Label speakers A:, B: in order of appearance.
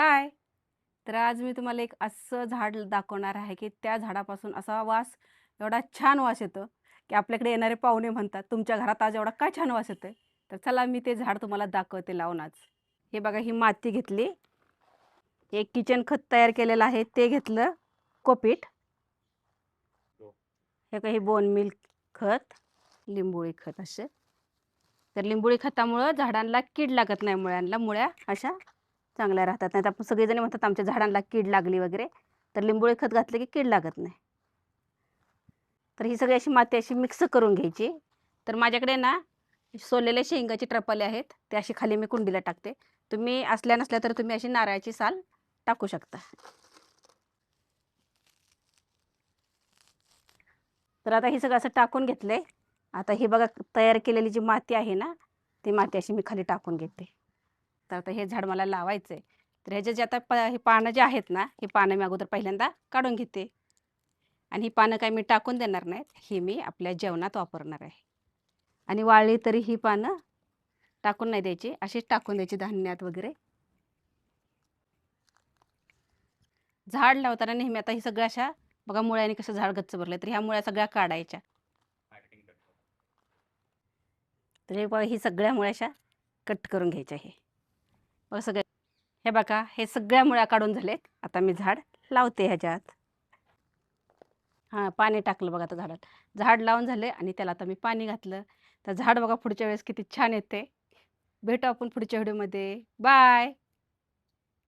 A: हाय! तर आज मी तुम्हाला एक असं झाड दाखवणार आहे, की त्या झाडापासून असा वास, एवढा छान वास येतो, की आपल्याकडे येणारे पाहुणे म्हणतात, "तुमच्या घरात आज एवढा काय छान वास येतोय?" तर चला मी ते झाड तुम्हाला दाखवते लावून आज. हे बघा ही माती घेतली, एक किचन खत तयार केलेलं आहे ते घेतलं, कोपीट. हे काही बोन मिल्क खत, लिंबोळी खत असे. तर लिंबोळी खतामुळं झाडांना कीड लागत नाही मुळ्यांना. मुळ्या अशा चांगल्या राहतात. नाहीतर आपण सगळेजण म्हणतात आमच्या झाडांना कीड लागली वगैरे. तर लिंबोळी खत घातलं की कीड लागत नाही. तर ही सगळी अशी माती अशी मिक्स करून घ्यायची. तर माझ्याकडे ना सोललेल्या शेंगाची टरफले आहेत. ते अशी खाली मी कुंडीला टाकते. तुम्ही असल्या नसल्या तर तुम्ही अशी नारळाची साल टाकू शकता. तर आता हे सगळं असं टाकून घेतलंय. आता हे बघा तयार केलेली जी माती आहे ना, ती माती अशी मी खाली टाकून घेते. तर आता हे झाड मला लावायचं आहे. तर ह्याचे जे आता हे पानं जे आहेत ना, ही पानं मी अगोदर पहिल्यांदा काढून घेते आणि ही पानं काही मी टाकून देणार नाहीत. ही मी आपल्या जेवणात वापरणार आहे आणि वाळली तरी ही पानं टाकून नाही द्यायची, अशीच टाकून द्यायची धान्यात वगैरे. झाड लावताना नेहमी आता ही सगळ्या अशा बघा मुळ्याने कसं झाड गच्च भरलंय, तर ह्या मुळ्या सगळ्या काढायच्या. तर हे बघा ही सगळ्या मुळ्या अशा कट करून घ्यायच्या हे. बघा सगळ्या हे बघा हे सगळ्या मुळ्या काढून झालेत. आता मी झाड लावते ह्याच्यात. हां, पाणी टाकलं बघा आता झाडात. झाड लावून झाले आणि त्याला आता मी पाणी घातलं. तर झाड बघा पुढच्या वेळेस किती छान येते. भेटू आपण पुढच्या व्हिडिओमध्ये. बाय.